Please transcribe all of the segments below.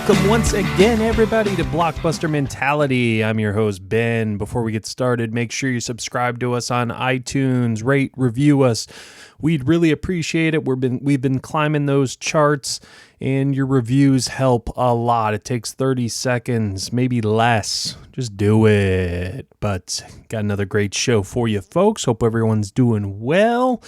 Welcome once again, everybody, to Blockbuster Mentality. I'm your host, Ben. Before we get started, make sure you subscribe to us on iTunes, rate, review us. We'd really appreciate it. We've been climbing those charts, and your reviews help a lot. It takes 30 seconds, maybe less. Just do it. But got another great show for you, folks. Hope everyone's doing well.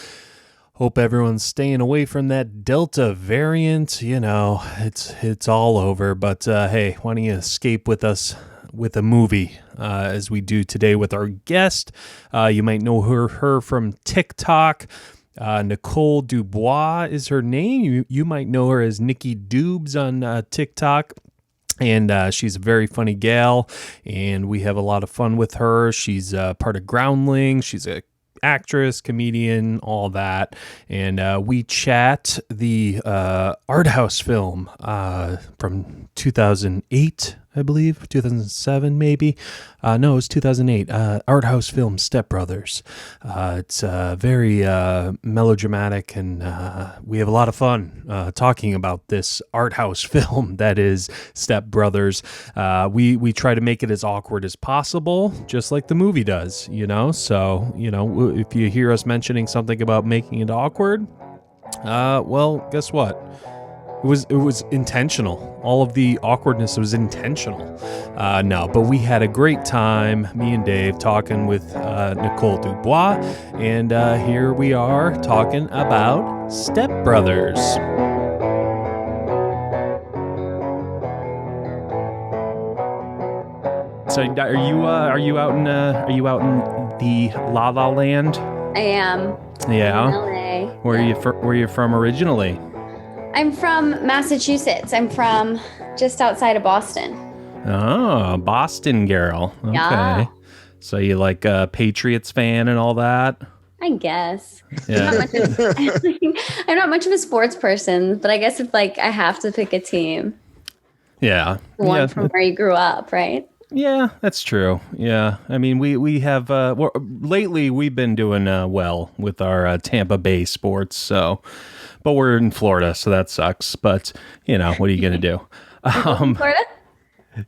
Hope everyone's staying away from that Delta variant. You know, it's all over. But hey, why don't you escape with us with a movie, as we do today with our guest. You might know her from TikTok. Nickydoobs is her name. You might know her as Nickydoobs on TikTok. And she's a very funny gal, and we have a lot of fun with her. She's part of Groundlings. She's a actress, comedian, all that. And we chat the art house film from 2008, I believe, 2007 maybe. No, it was 2008. Art house film Step Brothers. It's very melodramatic, and we have a lot of fun talking about this art house film that is Step Brothers. We try to make it as awkward as possible, just like the movie does, you know? So, you know, if you hear us mentioning something about making it awkward, well, guess what? It was intentional. All of the awkwardness was intentional. No, but we had a great time, me and Dave, talking with Nickydoobs, and here we are talking about Step Brothers. So, are you out in the La La Land? I am. Yeah. In LA. Where are you from originally? I'm from Massachusetts. I'm from just outside of Boston. Oh, Boston girl. Okay. Yeah. So you like a Patriots fan and all that? I guess. Yeah. I'm not much of a sports person, but I guess if I have to pick a team. Yeah. One from where you grew up, right? Yeah, that's true. Yeah. I mean, we have lately we've been doing well with our Tampa Bay sports, but we're in Florida, so that sucks. But, you know, what are you going to do? Florida?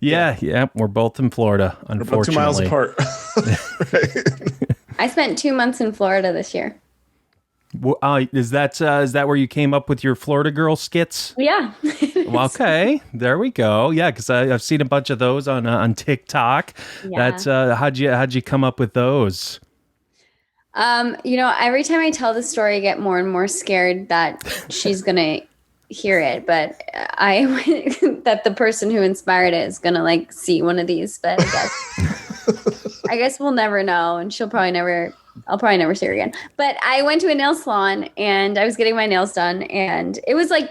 Yeah, we're both in Florida, unfortunately. We're about 2 miles apart. Right. I spent 2 months in Florida this year. Is that where you came up with your Florida Girl skits? Yeah. Well, okay, there we go. Yeah, because I've seen a bunch of those on TikTok. Yeah. That's how'd you come up with those? Every time I tell the story, I get more and more scared that she's gonna hear it. But that the person who inspired it is gonna see one of these. But I guess we'll never know, and I'll probably never see her again. But I went to a nail salon and I was getting my nails done, and it was in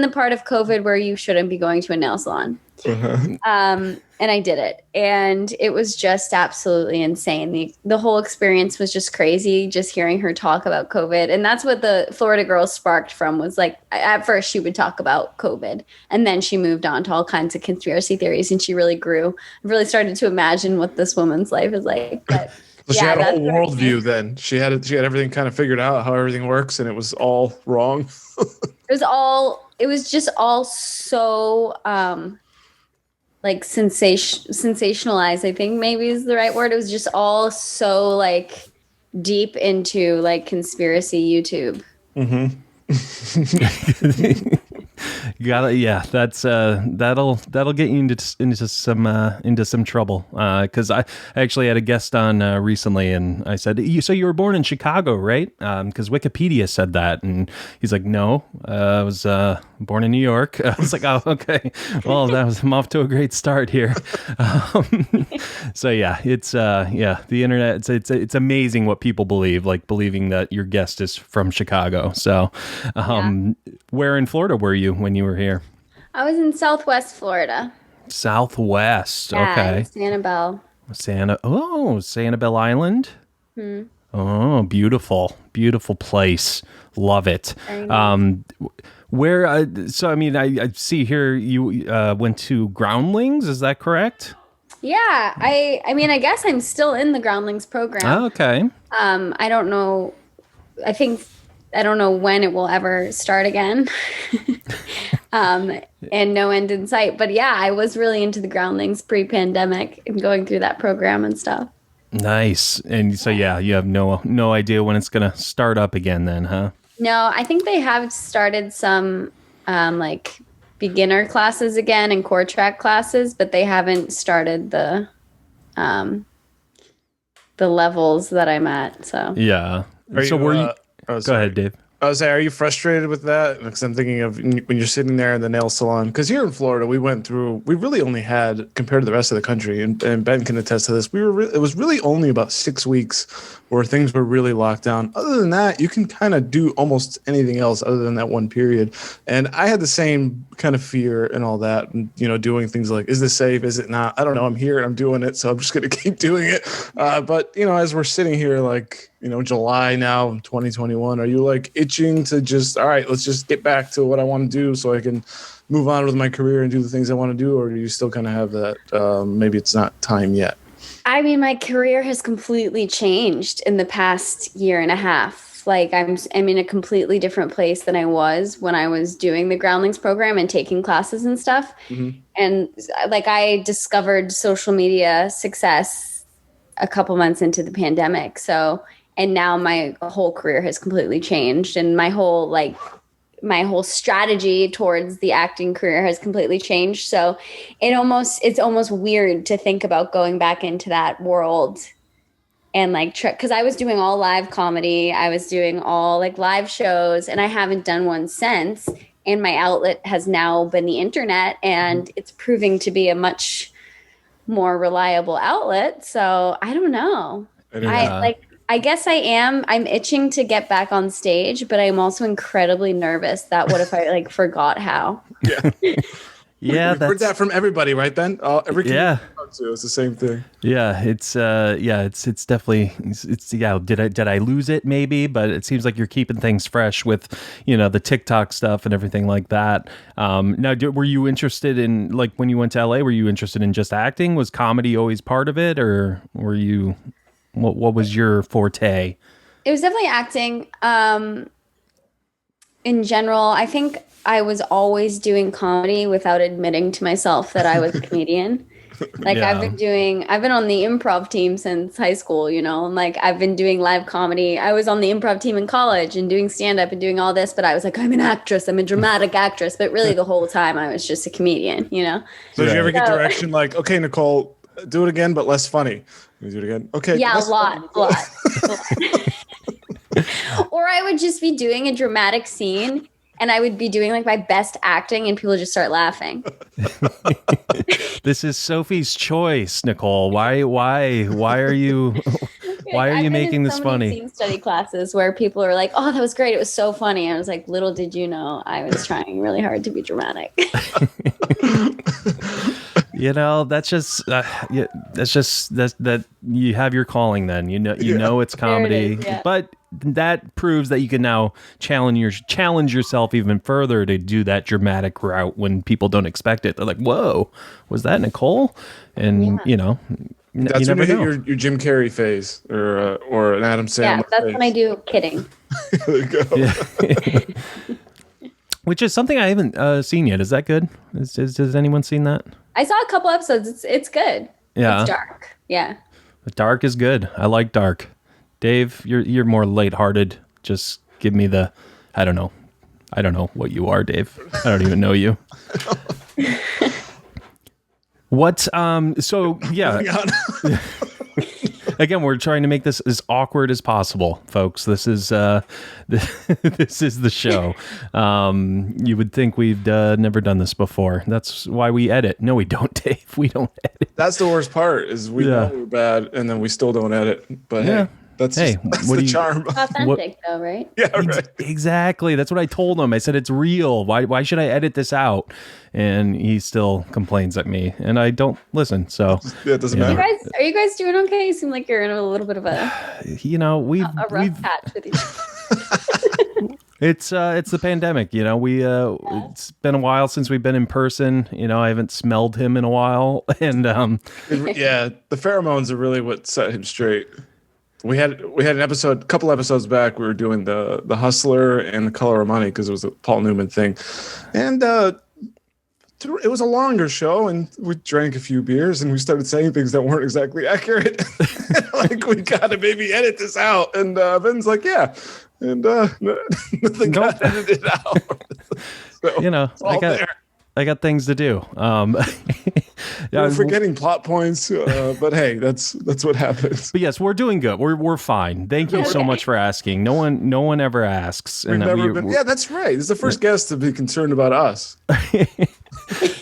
the part of COVID where you shouldn't be going to a nail salon. Uh-huh. And I did it, and it was just absolutely insane. The whole experience was just crazy, just hearing her talk about COVID. And that's what the Florida Girl sparked from, was at first she would talk about COVID, and then she moved on to all kinds of conspiracy theories, and she really grew. I really started to imagine what this woman's life is like. But so she had a whole worldview then. She had everything kind of figured out, how everything works, and it was all wrong. It was just all so sensationalized, I think maybe is the right word. It was just all so deep into conspiracy YouTube. Mm-hmm. That's that'll get you into some trouble. Because I actually had a guest on recently, and I said, so you were born in Chicago, right? Because Wikipedia said that, and he's like, no, I was born in New York. I was like, oh, okay. Well, I'm off to a great start here. So yeah, it's the internet. It's amazing what people believe, believing that your guest is from Chicago. So, where in Florida were you when you were here? I was in Southwest Florida. Southwest, yeah, okay. Sanibel. Sanibel Island. Hmm. Oh, beautiful place. Love it. Where? So I mean, I see here you went to Groundlings. Is that correct? Yeah, I mean, I guess I'm still in the Groundlings program. Oh, okay. I don't know. I think I don't know when it will ever start again. And no end in sight. But yeah, I was really into the groundlings pre-pandemic and going through that program and stuff. Nice. And so, yeah, you have no idea when it's going to start up again then, huh? No, I think they have started some like beginner classes again and core track classes, but they haven't started the levels that I'm at. So yeah. So were you? Go ahead, Dave. I was saying, are you frustrated with that? Because I'm thinking of when you're sitting there in the nail salon. Because here in Florida, we really only had, compared to the rest of the country, and Ben can attest to this, it was really only about 6 weeks where things were really locked down. Other than that, you can kind of do almost anything else other than that one period. And I had the same kind of fear and all that, and, doing things like, is this safe? Is it not? I don't know. I'm here and I'm doing it, so I'm just going to keep doing it. But, as we're sitting here, like, July now, 2021, are you like itching to just, all right, let's just get back to what I want to do so I can move on with my career and do the things I want to do? Or do you still kind of have that, maybe it's not time yet? I mean, my career has completely changed in the past year and a half. Like I'm in a completely different place than I was when I was doing the groundlings program and taking classes and stuff. Mm-hmm. And like I discovered social media success a couple months into the pandemic. And now my whole career has completely changed, and my whole strategy towards the acting career has completely changed. So it's almost weird to think about going back into that world and because I was doing all live comedy, I was doing all live shows, and I haven't done one since. And my outlet has now been the internet, and it's proving to be a much more reliable outlet. So I don't know. I guess I am. I'm itching to get back on stage, but I'm also incredibly nervous that what if I forgot how? Yeah. Yeah, We've heard that from everybody, right, Ben? Every comedian it's the same thing. Yeah, it's definitely Did I lose it? Maybe, but it seems like you're keeping things fresh with the TikTok stuff and everything like that. Now, were you interested in when you went to LA? Were you interested in just acting? Was comedy always part of it, or were you? What was your forte? It was definitely acting. In general, I think I was always doing comedy without admitting to myself that I was a comedian. I've been on the improv team since high school, and I've been doing live comedy. I was on the improv team in college and doing stand-up and doing all this, but I was like, I'm an actress. I'm a dramatic actress. But really the whole time I was just a comedian, So did you ever get direction okay, Nicole, do it again, but less funny? Can you do it again? Okay. Yeah, a lot. Or I would just be doing a dramatic scene and I would be doing my best acting and people would just start laughing. This is Sophie's choice, Nicole. Why are you making this funny? Scene study classes where people are like, "Oh, that was great. It was so funny." I was like, "Little did you know, I was trying really hard to be dramatic." That's just that you have your calling. Then know it's comedy, but that proves that you can now challenge yourself even further to do that dramatic route when people don't expect it. They're like, "Whoa, was that Nicole?" And that's when you hit your Jim Carrey phase or an Adam Sandler. Yeah, that's when I do kidding. There you go. Yeah. Which is something I haven't seen yet. Is that good? Has anyone seen that? I saw a couple episodes. It's good. Yeah. It's dark. Yeah. Dark is good. I like dark. Dave, you're more lighthearted. Just give me the I don't know what you are, Dave. I don't even know you. What so yeah. Again, we're trying to make this as awkward as possible, folks. This is this is the show. You would think we've never done this before. That's why we edit. No, we don't, Dave. We don't edit. That's the worst part. Is we know we're bad, and then we still don't edit. But hey, that's the charm. Authentic, though, right? Yeah, right. Exactly. That's what I told him. I said it's real. Why should I edit this out? And he still complains at me, and I don't listen. So it doesn't matter. Are you guys doing okay? You seem like you're in a little bit of a we've patch with each other. It's the pandemic. It's been a while since we've been in person. I haven't smelled him in a while, and the pheromones are really what set him straight. we had an episode, couple episodes back. We were doing the Hustler and the Color of Money because it was a Paul Newman thing, and it was a longer show, and we drank a few beers, and we started saying things that weren't exactly accurate. Like, we gotta maybe edit this out. And Ben's like, yeah, and nothing got edited out. So, I got things to do. We're forgetting plot points, but hey, that's what happens. But yes, we're doing good. We're fine. Thank you so much for asking. No one ever asks. Yeah, that's right. This is the first guest to be concerned about us.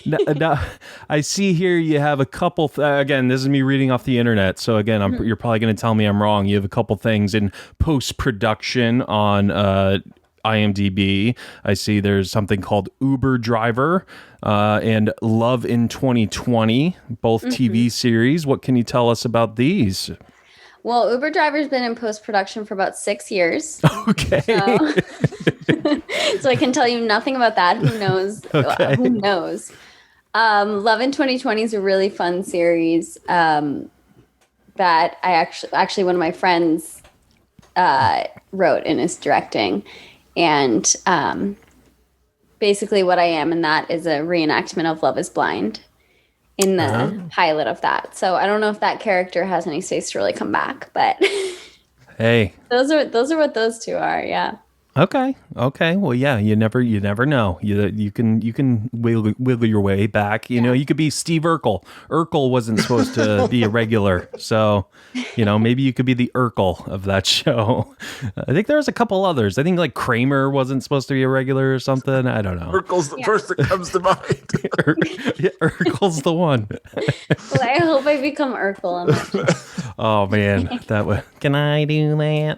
Now, I see here you have a couple. Again, this is me reading off the internet. So again, you're probably going to tell me I'm wrong. You have a couple things in post production on IMDb. I see there's something called Uber Driver and Love in 2020, both TV series. What can you tell us about these? Well, Uber Driver's been in post-production for about 6 years. Okay. So I can tell you nothing about that. Who knows? Okay. Who knows? Love in 2020 is a really fun series that I actually one of my friends wrote and is directing. And basically what I am in that is a reenactment of Love is Blind in the pilot of that. So I don't know if that character has any space to really come back, but hey, those are what those two are. Yeah. Okay. Well, yeah, you never know. You can wiggle your way back. You know, you could be Steve Urkel. Urkel wasn't supposed to be a regular, so maybe you could be the Urkel of that show. I think there's a couple others. I think like Kramer wasn't supposed to be a regular or something. I don't know. Urkel's the first that comes to mind. Urkel's the one. Well, I hope I become Urkel. Oh man, can I do that?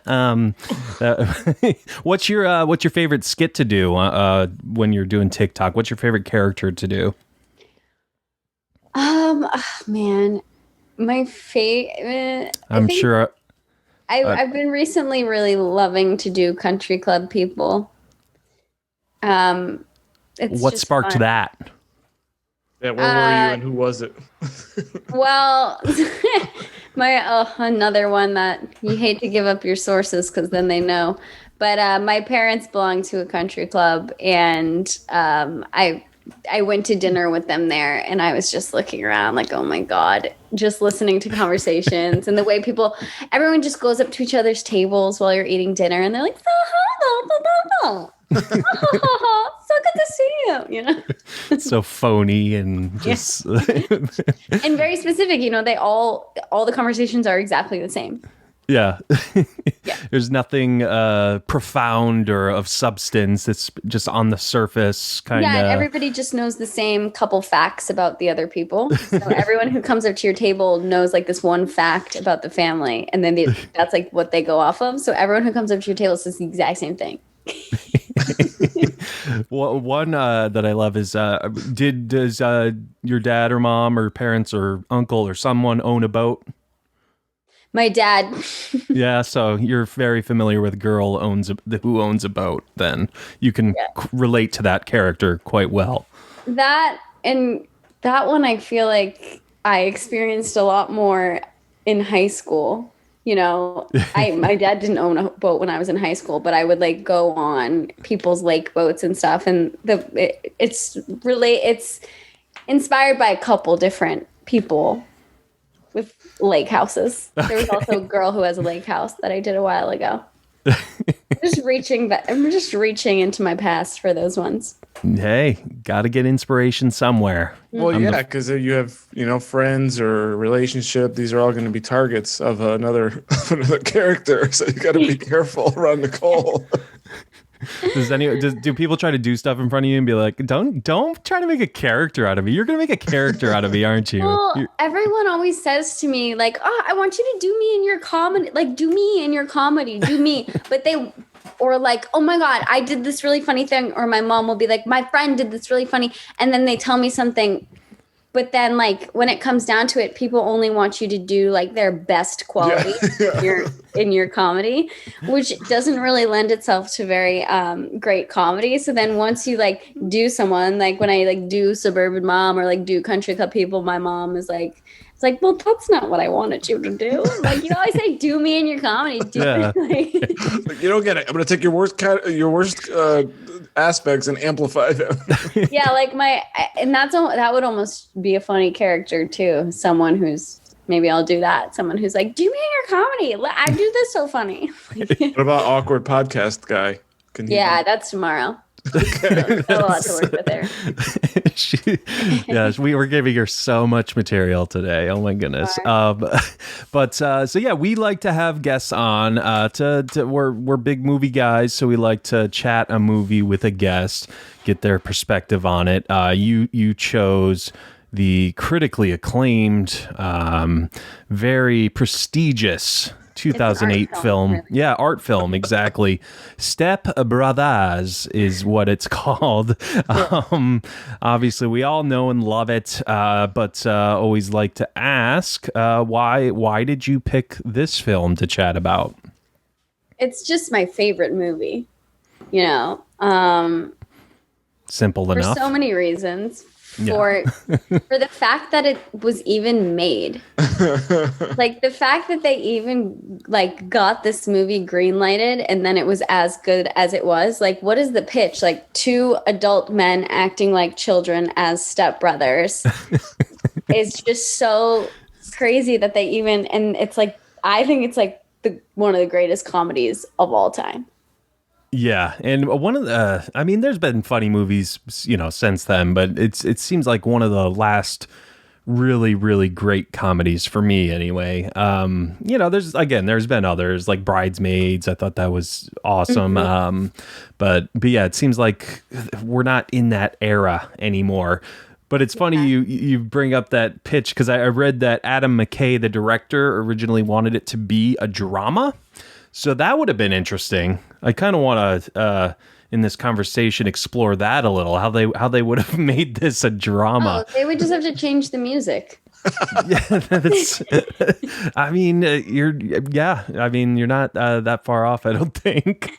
What's your favorite skit to do when you're doing TikTok? What's your favorite character to do? Man, my favorite. I've been recently really loving to do country club people. What sparked fun. That? Yeah, where were you and who was it? Well, another one that you hate to give up your sources because then they know. But my parents belong to a country club, and I went to dinner with them there, and I was just looking around like, oh my God, just listening to conversations and the way everyone just goes up to each other's tables while you're eating dinner, and they're like, so good to see you, It's so phony and just and very specific, they all the conversations are exactly the same. Yeah. There's nothing profound or of substance. It's just on the surface kind of. Yeah, everybody just knows the same couple facts about the other people. So everyone who comes up to your table knows like this one fact about the family, and then that's like what they go off of. So everyone who comes up to your table says the exact same thing. Well, one that I love is does your dad or mom or parents or uncle or someone own a boat? My dad. Yeah, so you're very familiar with girl who owns a boat. Then you can relate to that character quite well. That one, I feel like I experienced a lot more in high school. My dad didn't own a boat when I was in high school, but I would like go on people's lake boats and stuff, and it's inspired by a couple different people with lake houses. There was also a girl who has a lake house that I did a while ago. I'm just reaching into my past for those ones. Hey, got to get inspiration somewhere. Well, because you have friends or relationship. These are all going to be targets of another character. So you got to be careful around Nicole. Do people try to do stuff in front of you and be like, don't try to make a character out of me? You're gonna make a character out of me, aren't you? Well, everyone always says to me like, oh, I want you to do me in your comedy, like do me in your comedy, do me. Or like, oh my God, I did this really funny thing. Or my mom will be like, my friend did this really funny, and then they tell me something. But then, like, when it comes down to it, people only want you to do like their best quality. in your comedy, which doesn't really lend itself to very great comedy. So then once you like do someone, like when I like do Suburban Mom or like do Country Club People, my mom is like, it's like, well, that's not what I wanted you to do. Like, you always say, do me in your comedy. Like, you don't get it. I'm going to take your worst aspects and amplify them. Yeah, like that would almost be a funny character too. Someone who's, maybe I'll do that. Someone who's like, do me in your comedy. I do this so funny. What about awkward podcast guy? Yeah, that's tomorrow. Got a lot to work with there. Yes, we were giving her so much material today. Oh my goodness. So yeah, we like to have guests on. We're big movie guys, so we like to chat a movie with a guest, get their perspective on it. You chose the critically acclaimed, very prestigious 2008 film. Really. Yeah, art film, exactly. Step Brothers is what it's called. Obviously, we all know and love it, but always like to ask, why did you pick this film to chat about? It's just my favorite movie, you know. Simple enough. For so many reasons. For the fact that it was even made. Like the fact that they even like got this movie green lighted and then it was as good as it was. Like, what is the pitch? Like 2 adult men acting like children as stepbrothers. It's just so crazy that they even, and it's like, I think it's like one of the greatest comedies of all time. Yeah, and one of the, I mean, there's been funny movies, you know, since then, but it seems like one of the last really, really great comedies for me, anyway. You know, there's been others like Bridesmaids. I thought that was awesome. Mm-hmm. But yeah, it seems like we're not in that era anymore. But it's funny you bring up that pitch because I read that Adam McKay, the director, originally wanted it to be a drama. So that would have been interesting. I kind of want to, in this conversation, explore that a little. How they would have made this a drama. Oh, they would just have to change the music. I mean, you're not that far off, I don't think.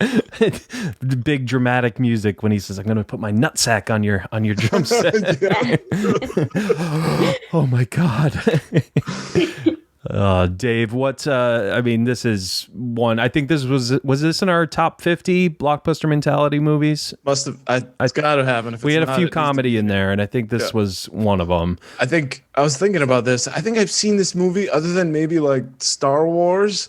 Big dramatic music when he says, "I'm going to put my nutsack on your drum set." Oh my God. Dave, I mean, this is one, I think this was this in our top 50 blockbuster mentality movies? Must have, it's got to have. We had a few comedy in there, and I think this was one of them. I was thinking about this. I think I've seen this movie other than maybe like Star Wars,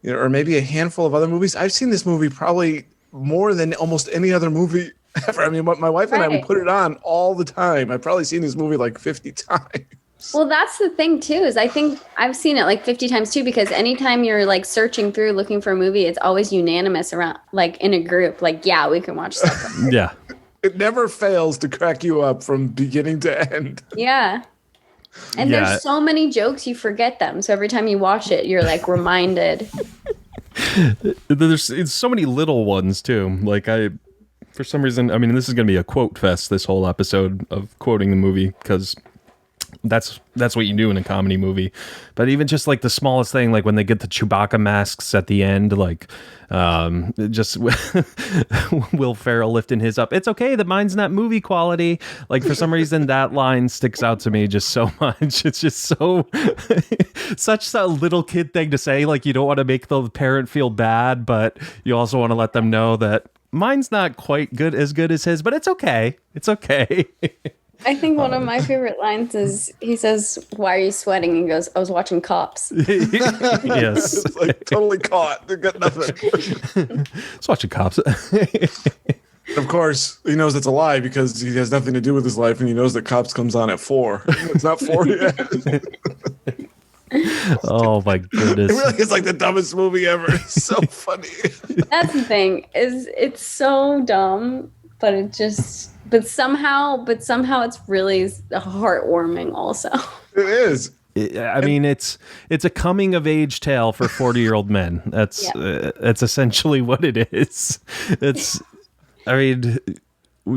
you know, or maybe a handful of other movies. I've seen this movie probably more than almost any other movie ever. I mean, my wife and I would put it on all the time. I've probably seen this movie like 50 times. Well, that's the thing too, is I think I've seen it like 50 times too, because anytime you're like searching through looking for a movie, it's always unanimous around, like in a group, like, yeah, we can watch that. Yeah. It never fails to crack you up from beginning to end. Yeah. And there's so many jokes, you forget them. So every time you watch it, you're like reminded. There's so many little ones too. Like for some reason, I mean, this is going to be a quote fest, this whole episode of quoting the movie, because that's what you do in a comedy movie. But even just like the smallest thing, like when they get the Chewbacca masks at the end, like just Will Ferrell lifting his up. It's okay that mine's not movie quality. Like for some reason that line sticks out to me just so much. It's just so such a little kid thing to say. Like you don't want to make the parent feel bad, but you also want to let them know that mine's not quite as good as his, but it's okay. It's okay. I think one of my favorite lines is he says, "Why are you sweating?" And he goes, "I was watching Cops." Yes. It's like totally caught. They got nothing. It's watching Cops. Of course, he knows it's a lie because he has nothing to do with his life, and he knows that Cops comes on at 4. It's not 4 yet. Oh my goodness. It really is like the dumbest movie ever. It's so funny. That's the thing, is it's so dumb, but it just... But somehow it's really heartwarming also. It is. I mean, it's a coming of age tale for 40-year-old men. That's essentially what it is. I mean,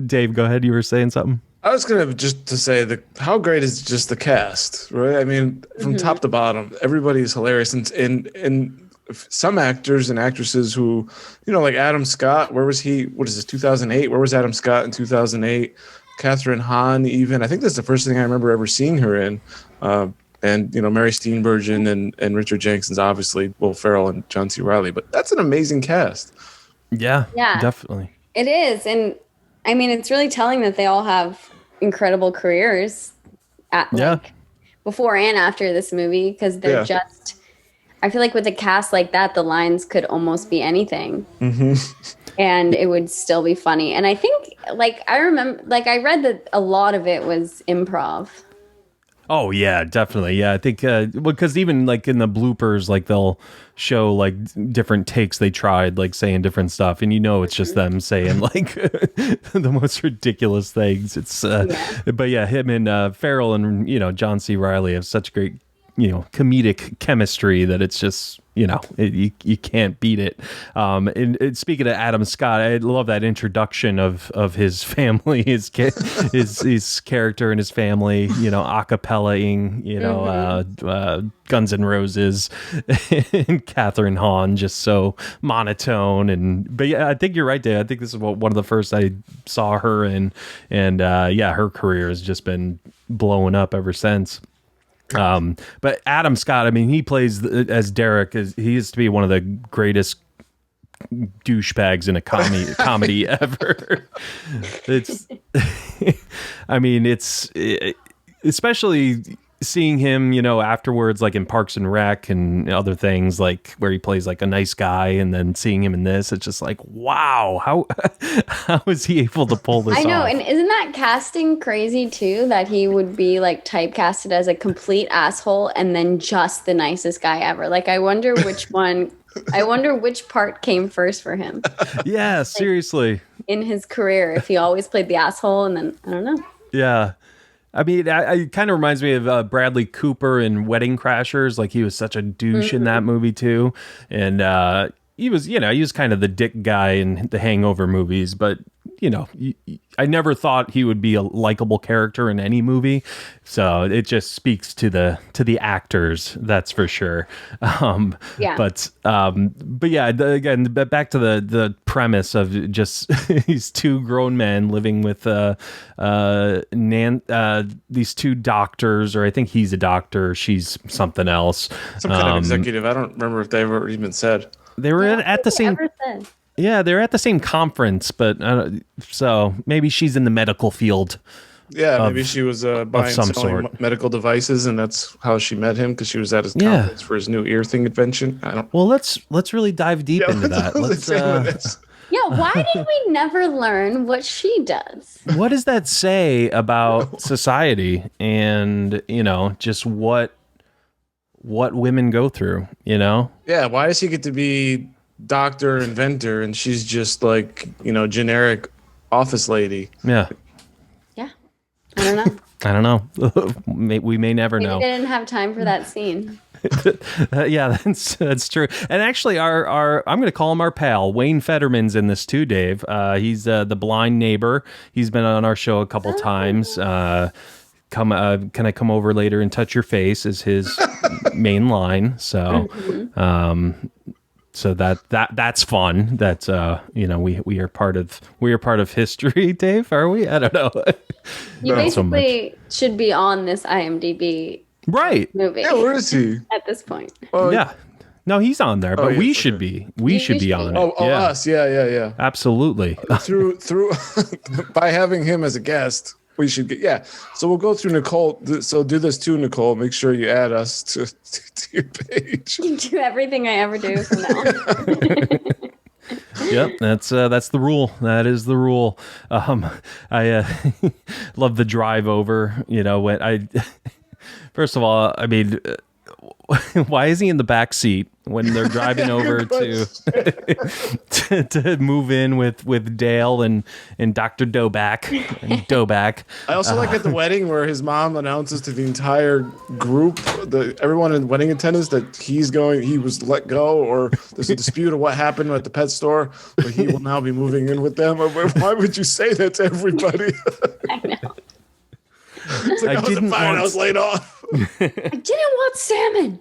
Dave, go ahead. You were saying something. I was going to say how great is just the cast, right? I mean, from top to bottom, everybody is hilarious. And some actors and actresses who, like Adam Scott. Where was he? What is this? 2008. Where was Adam Scott in 2008? Catherine Hahn. Even I think that's the first thing I remember ever seeing her in. And Mary Steenburgen and Richard Jenkins, obviously Will Ferrell and John C. Reilly. But that's an amazing cast. Yeah, Yeah, definitely. It is, and I mean, it's really telling that they all have incredible careers before and after this movie, because they're just. I feel like with a cast like that, the lines could almost be anything, and it would still be funny. And I think, I remember, I read that a lot of it was improv. Oh yeah, definitely. Yeah, I think because even in the bloopers, they'll show different takes they tried, saying different stuff, and it's just them saying the most ridiculous things. It's but yeah, him and Farrell and John C. Reilly have such great comedic chemistry that it's just you can't beat it. And speaking of Adam Scott, I love that introduction of his family, his character and his family, acapellaing, Guns N' Roses, and Catherine Hahn, just so monotone. But yeah, I think you're right, Dave. I think this is one of the first I saw her in, and her career has just been blowing up ever since. But Adam Scott, I mean, he plays as Derek. He is to be one of the greatest douchebags in a comedy ever. It's, I mean, it's especially seeing him, afterwards, in Parks and Rec and other things, where he plays a nice guy, and then seeing him in this, it's just wow, how is he able to pull this off? I know, and isn't that casting crazy too, that he would be typecasted as a complete asshole and then just the nicest guy ever? I wonder which one, I wonder which part came first for him. Yeah, seriously. In his career, if he always played the asshole, and then, I don't know. Yeah. I mean, it kind of reminds me of Bradley Cooper in Wedding Crashers. He was such a douche in that movie too, and he was kind of the dick guy in the Hangover movies. But I never thought he would be a likable character in any movie. So it just speaks to the actors, that's for sure. Yeah. But yeah, again, back to the premise of just these two grown men living with these two doctors, or I think he's a doctor, she's something else. Some kind of executive. I don't remember if they ever even said. They were at the same. Yeah, they're at the same conference, but so maybe she's in the medical field. Yeah, maybe she was buying some selling sort. medical devices, and that's how she met him, because she was at his conference for his new ear thing invention. I don't. Well, let's really dive deep into that. Yeah, why did we never learn what she does? What does that say about society and just what women go through? Yeah, why does he get to be doctor inventor and she's just generic office lady? Yeah. I don't know. I don't know. We may never know. Maybe they didn't have time for that scene. Yeah, that's true. And actually, our I'm going to call him our pal, Wayne Fetterman's in this too, Dave. He's the blind neighbor. He's been on our show a couple times. Can I come over later and touch your face is his main line. So, so that's fun. That's we are part of history, Dave. Are we? I don't know. You basically should be on this IMDb movie. Yeah, where is he at this point? Yeah. No, he's on there, but we should be. We should be on it. Oh, us. Yeah. Absolutely. Through by having him as a guest, we should get. Yeah. So we'll go through Nicole. So do this too, Nicole. Make sure you add us to your page. You do everything I ever do from now on. Yep, that's the rule. That is the rule. I love the drive over. When I first of all, I mean, why is he in the back seat when they're driving over to move in with Dale and Dr. Doback? I also like at the wedding where his mom announces to the entire group, everyone in wedding attendance, that he was let go, or there's a dispute of what happened at the pet store, but he will now be moving in with them. Why would you say that to everybody? I know. It's like, I was laid off. I didn't want salmon.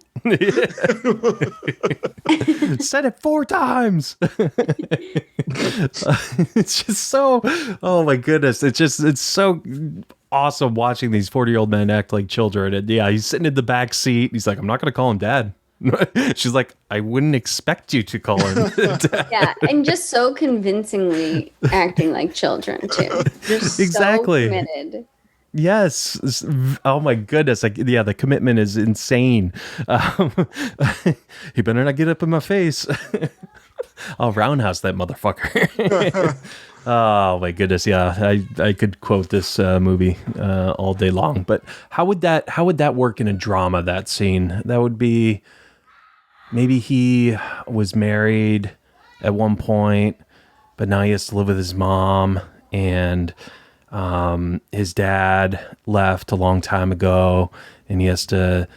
Said it 4 times. It's just so, oh my goodness. It's so awesome watching these 40-year-old men act like children. And yeah, he's sitting in the back seat. He's like, I'm not going to call him dad. She's like, I wouldn't expect you to call him dad. Yeah, and just so convincingly acting like children too. They're Exactly. so committed. Yes. Oh my goodness. Like, yeah, the commitment is insane. He better not get up in my face. I'll roundhouse that motherfucker. Oh my goodness. Yeah. I could quote this movie all day long, but how would that work in a drama, that scene? That would be, maybe he was married at one point, but now he has to live with his mom, and his dad left a long time ago, and he has to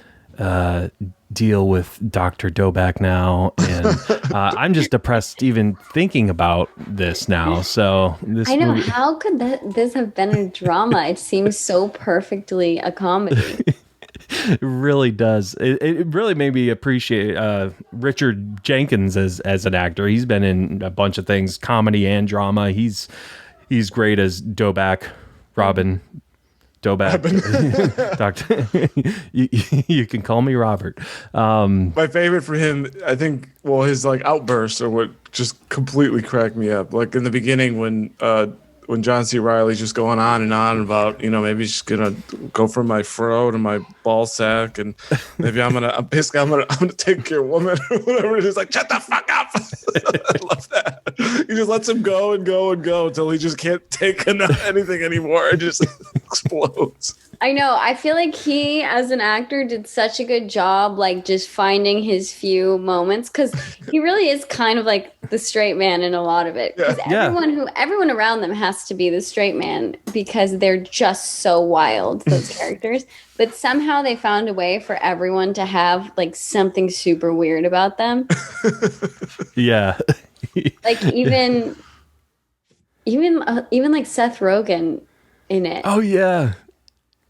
deal with Dr. Doback now. And I'm just depressed even thinking about this now. So this I know, movie, how could this have been a drama? It seems so perfectly a comedy. it really does. It really made me appreciate Richard Jenkins as an actor. He's been in a bunch of things, comedy and drama. He's great as Doback, Robin Doback. Doctor, you can call me Robert. My favorite for him, I think, well, his like outbursts are what just completely cracked me up. Like in the beginning when John C. Reilly's just going on and on about, maybe he's just gonna go from my fro to my ball sack, and maybe I'm gonna take your woman or whatever. It's like, shut the fuck up. I love that. He just lets him go and go and go until he just can't take anything anymore. It just explodes. I know. I feel like he, as an actor, did such a good job, like just finding his few moments, because he really is kind of like the straight man in a lot of it. Because everyone around them has to be the straight man because they're just so wild, those characters. But somehow they found a way for everyone to have like something super weird about them. Yeah. Like even like Seth Rogen in it. Oh yeah.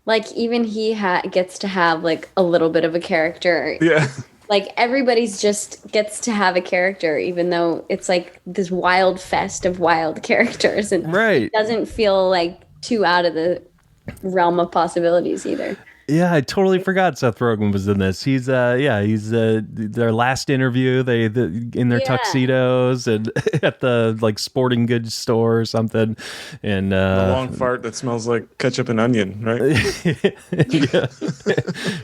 Like, even he gets to have, like, a little bit of a character. Yeah. Like, everybody's just gets to have a character, even though it's, like, this wild fest of wild characters. And Right. It doesn't feel, like, too out of the realm of possibilities either. Yeah, I totally forgot Seth Rogen was in this. He's their last interview. They in their tuxedos and at the like sporting goods store or something, and a long fart that smells like ketchup and onion, right? Yeah,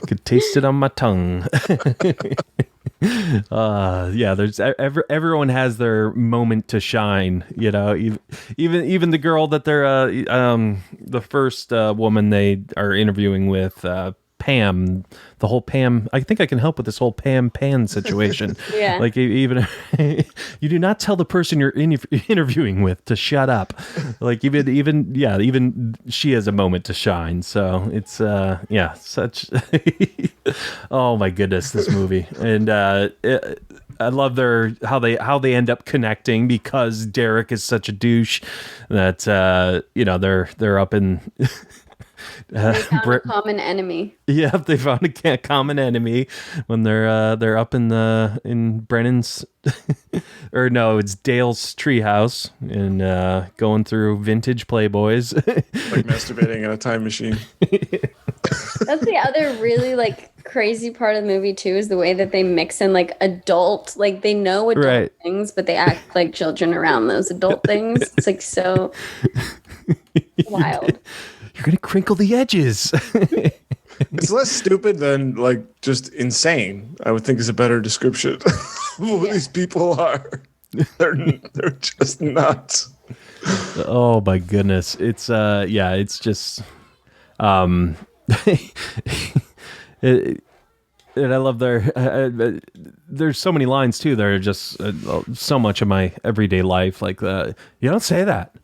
could taste it on my tongue. There's everyone has their moment to shine, even the girl that they're the first woman they are interviewing with, Pam, the whole Pam, I think I can help with this whole Pam Pan situation. Yeah. Like, even you do not tell the person you're interviewing with to shut up. Like, even she has a moment to shine. So it's such oh my goodness, this movie. And I love how they end up connecting, because Derek is such a douche that they're up in They found a common enemy. Yeah, they found a common enemy when they're up in Brennan's or no, it's Dale's treehouse, and going through vintage Playboys, like masturbating in a time machine. That's the other really like crazy part of the movie too, is the way that they mix in like adult, like they know adult things, but they act like children around those adult things. It's like so wild. You're gonna crinkle the edges. It's less stupid than like just insane, I would think, is a better description of who these people are. They're just nuts. Oh my goodness. It's it's just and I love there's so many lines too that are just so much of my everyday life, like you don't say that.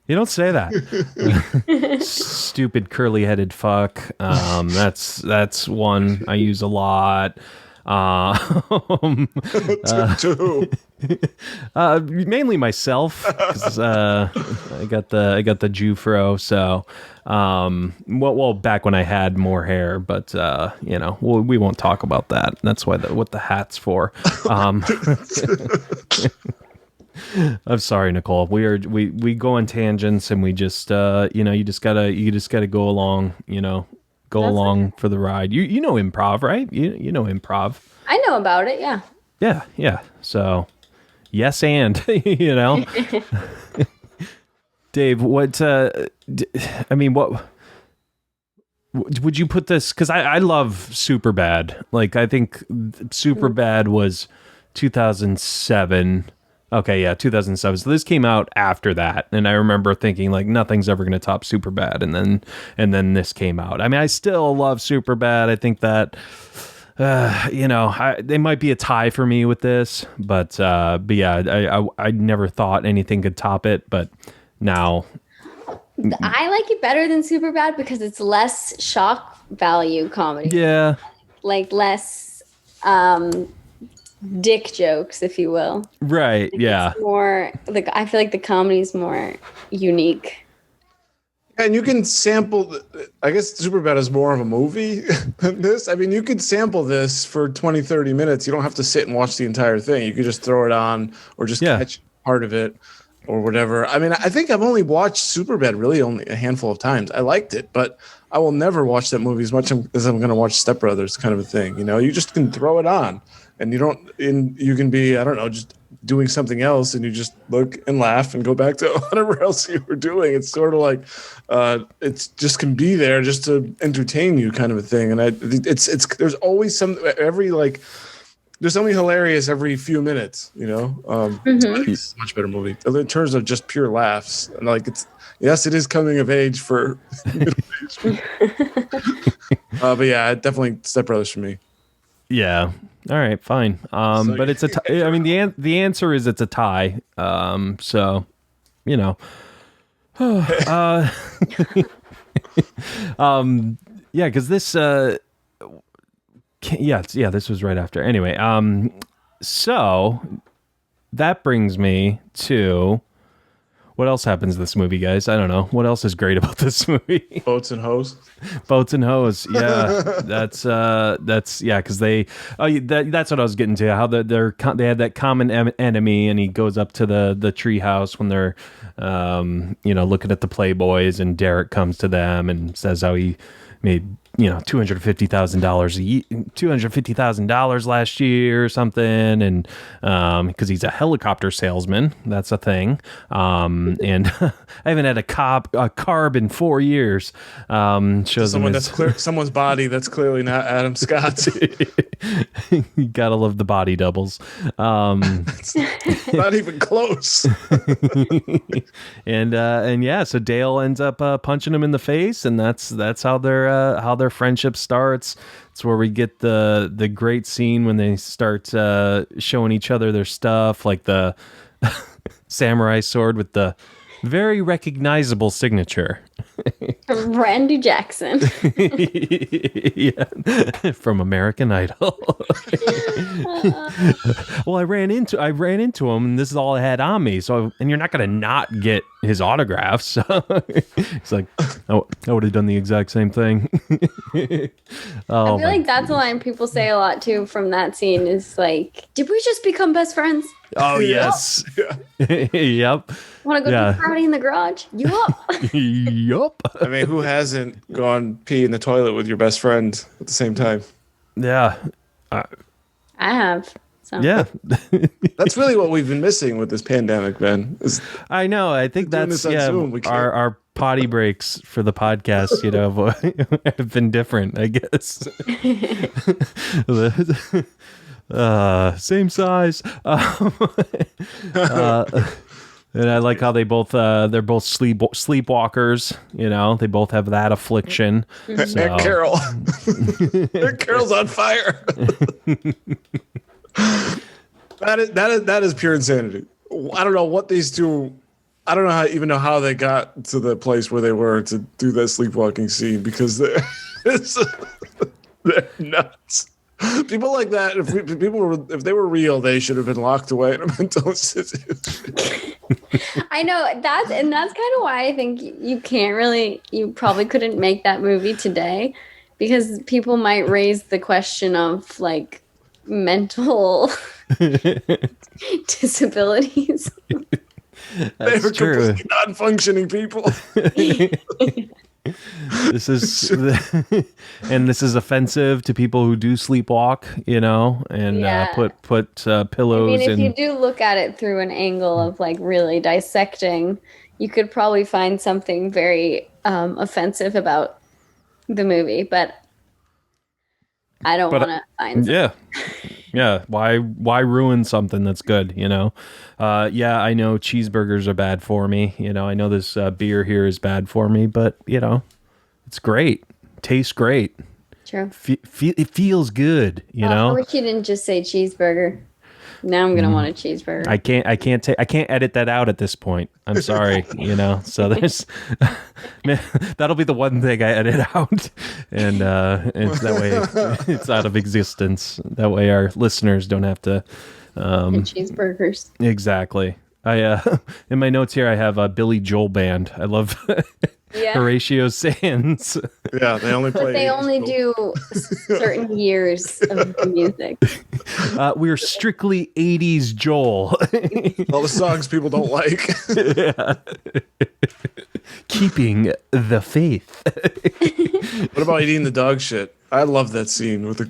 You don't say that. Stupid curly-headed fuck. That's one I use a lot. Two. Mainly myself, 'cause, I got the Jufro. So, well, back when I had more hair, but we won't talk about that. That's why what the hat's for. I'm sorry, Nicole. We go on tangents, and we just you just gotta go along. Go That's along for the ride. You know improv, right? You know improv. I know about it. Yeah. Yeah. So, yes, and Dave, what? What would you put this? Because I love Superbad. Like, I think Superbad was 2007. Okay, yeah, 2007. So this came out after that, and I remember thinking like nothing's ever going to top Superbad, and then this came out. I mean, I still love Superbad. I think that they might be a tie for me with this, but yeah, I never thought anything could top it, but now I like it better than Superbad because it's less shock value comedy. Yeah, like less dick jokes, if you will. Right. Like yeah. It's more like I feel like the comedy is more unique. And you can sample. I guess Superbad is more of a movie than this. I mean, you could sample this for 20, 30 minutes. You don't have to sit and watch the entire thing. You could just throw it on or just catch part of it or whatever. I mean, I think I've only watched Superbad really only a handful of times. I liked it, but I will never watch that movie as much as I'm going to watch Step Brothers, kind of a thing. You just can throw it on. And you can be, I don't know, just doing something else, and you just look and laugh and go back to whatever else you were doing. It's sort of like it's just can be there just to entertain you, kind of a thing. And it's there's always there's something hilarious every few minutes. It's a much better movie in terms of just pure laughs. And yes, it is coming of age for middle age. But yeah, definitely Step Brothers for me. Yeah. All right, fine. But it's I mean, the answer is it's a tie. So, yeah, because this, this was right after. Anyway, so that brings me to what else happens in this movie, guys? I don't know. What else is great about this movie? Boats and hoes. Boats and hoes. Yeah, that's because that's what I was getting to. How they had that common enemy, and he goes up to the tree house when they're looking at the Playboys, and Derek comes to them and says how he made $250,000 last year or something, and because he's a helicopter salesman, that's a thing. And I haven't had a carb in 4 years. Shows someone's body that's clearly not Adam Scott's. You gotta love the body doubles. Not even close. and yeah, so Dale ends up punching him in the face, and that's how their friendship starts. It's where we get the great scene when they start showing each other their stuff, like the samurai sword with the very recognizable signature. From Randy Jackson. Yeah. From American Idol. Well, I ran into him, and this is all I had on me. And you're not gonna not get his autographs. So it's like, I would have done the exact same thing. I feel like that's a line people say a lot too from that scene. Is like, did we just become best friends? Oh yes. Yep. Want to go do karate in the garage? Yup. Yup. I mean, who hasn't gone pee in the toilet with your best friend at the same time? Yeah. I have. So. Yeah. That's really what we've been missing with this pandemic, Ben. I know. I think that's our potty breaks for the podcast, have been different, I guess. Same size. And I like how they both they're both sleepwalkers. They both have that affliction. So. And Carol, Carol's on fire. That is pure insanity. I don't know what these two. I don't know even know how they got to the place where they were to do that sleepwalking scene, because they're nuts. People like that, if they were real, they should have been locked away in a mental institution. I know that's kind of why I think you probably couldn't make that movie today, because people might raise the question of like mental disabilities. They were completely non-functioning people. This is and this is offensive to people who do sleepwalk, and put pillows. I mean, if you do look at it through an angle of like really dissecting, you could probably find something very offensive about the movie, but I don't want to find something. Yeah. Why ruin something that's good, Yeah, I know cheeseburgers are bad for me. I know this beer here is bad for me, but it's great. Tastes great. True. It feels good, I wish you didn't just say cheeseburger. Now I'm gonna want a cheeseburger. I can't edit that out at this point. I'm sorry, So there's that'll be the one thing I edit out, and that way it's out of existence. That way our listeners don't have to. Cheeseburgers. Exactly. I in my notes here I have a Billy Joel band. I love Horatio Sands. Yeah, they only play. But they only do certain years of the music. We're strictly 80s Joel. All the songs people don't like. Keeping the faith. What about eating the dog shit? I love that scene with the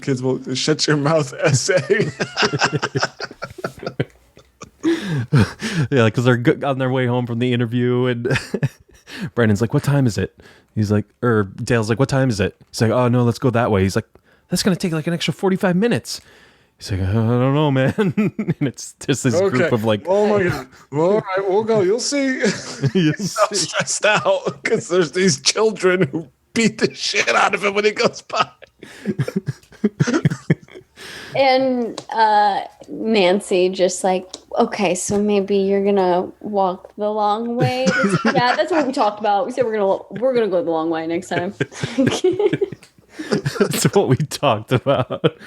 kids bully. Shut your mouth, essay. Yeah, because they're on their way home from the interview, and Brandon's like, "What time is it?" He's like, or Dale's like, "What time is it?" He's like, "Oh no, let's go that way." He's like, "That's gonna take like an extra 45 minutes." He's like, "I don't know, man." And it's just this group of like, "Oh my god, well, all right, we'll go. You'll see." He's so stressed out because there's these children who beat the shit out of him when he goes by. And Nancy just like, okay, so maybe you're gonna walk the long way. Yeah, that's what we talked about. We said we're gonna go the long way next time. That's what we talked about.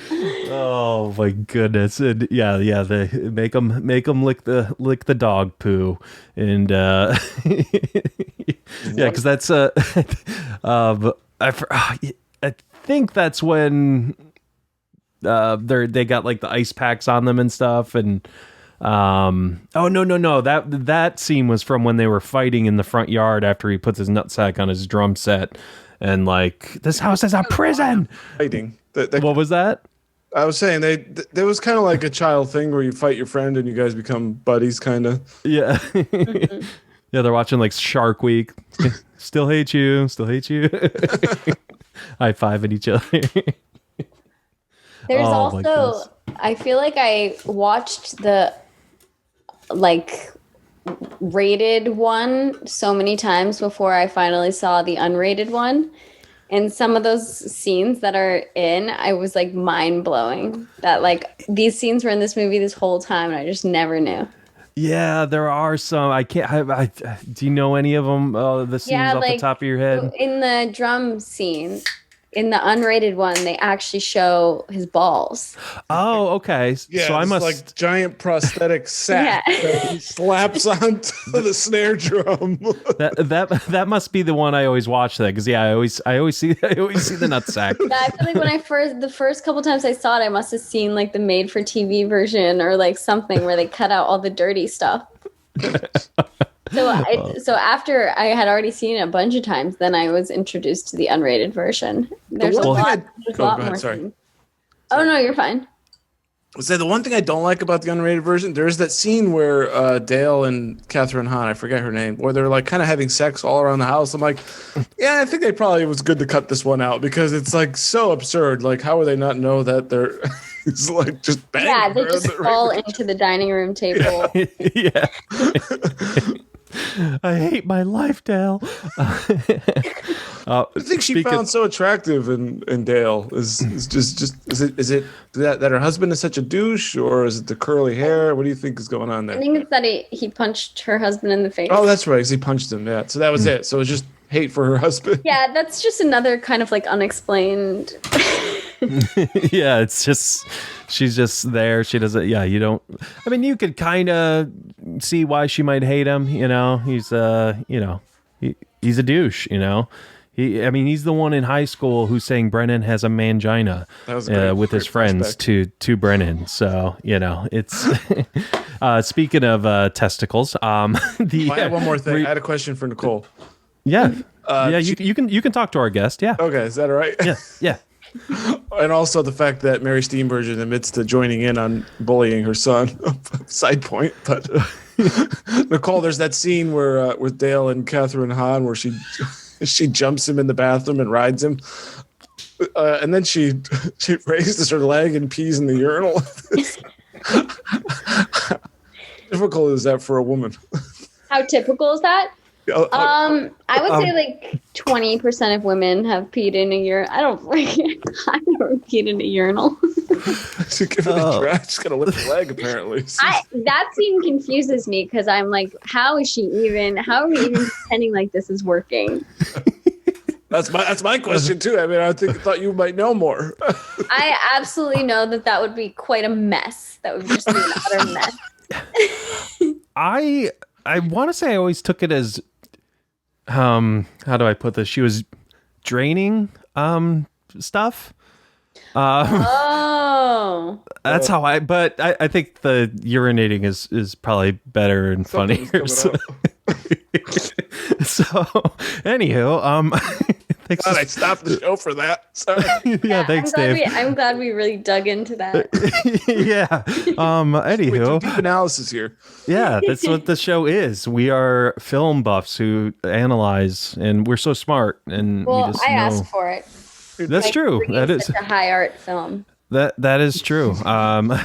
Oh my goodness! And they make them lick the dog poo, and yeah, because that's I think that's when they got like the ice packs on them and stuff, and no, that scene was from when they were fighting in the front yard after he puts his nutsack on his drum set, and like, this house is a prison. Fighting. What was that? I was saying there was kind of like a child thing where you fight your friend and you guys become buddies, kind of. Yeah. Yeah, they're watching like Shark Week. Still hate you. High five at each other. There's also, I feel like I watched the like rated one so many times before I finally saw the unrated one. And some of those scenes that are I was like mind blowing that like these scenes were in this movie this whole time and I just never knew. Yeah, there are some. I can't. Do you know any of them? The scenes off the top of your head? In the drum scene, in the unrated one, they actually show his balls. Oh, okay. Yeah, so I must like giant prosthetic sack that he slaps onto the snare drum. that must be the one I always watch. That because I always see the nutsack. Yeah, I feel like when the first couple times I saw it, I must have seen like the made for TV version or like something where they cut out all the dirty stuff. So after I had already seen it a bunch of times, then I was introduced to the unrated version. There's a lot more. Sorry. Oh no, you're fine. I'll say the one thing I don't like about the unrated version, there's that scene where Dale and Catherine Hahn, I forget her name, where they're like kind of having sex all around the house. I'm like, yeah, I think it was good to cut this one out because it's like so absurd. Like, how would they not know that they're it's like just bang? Yeah, they just fall into the dining room table. Yeah. I hate my life, Dale. I think she found so attractive in Dale is it that her husband is such a douche, or is it the curly hair? What do you think is going on there? I think it's that he punched her husband in the face. Oh, that's right, because he punched him. Yeah, so that was it. So it's just hate for her husband. Yeah, that's just another kind of like unexplained. Yeah, it's just she's just there. She doesn't. Yeah, you don't. I mean, you could kind of see why she might hate him. He's he's a douche. I mean, he's the one in high school who's saying Brennan has a mangina with his friends to Brennan. So it's speaking of testicles. I have one more thing. I had a question for Nicole. Yeah, you can talk to our guest. Yeah. Okay, is that all right? Yeah. And also the fact that Mary Steenburgen admits to joining in on bullying her son. Side point, but Nicole, there's that scene where with Dale and Catherine Hahn where she jumps him in the bathroom and rides him, and then she raises her leg and pees in the urinal. How difficult is that for a woman? How typical is that? I would say like 20% of women have peed in a urinal. I've never peed in a urinal. To give it a try, just gotta lift her leg. Apparently, that scene confuses me because I'm like, how are we even pretending like this is working? That's my question too. I mean, thought you might know more. I absolutely know that would be quite a mess. That would just be an utter mess. I want to say I always took it as how do I put this? She was draining stuff. That's how but I think the urinating is probably better and funnier. So anywho, thanks. God, I stopped the show for that. Sorry. Yeah, thanks, Dave. I'm glad we really dug into that. Yeah. Anywho, deep analysis here. Yeah, that's what the show is. We are film buffs who analyze, and we're so smart. And well, we just I asked for it. That's true. That is such a high art film. That is true. According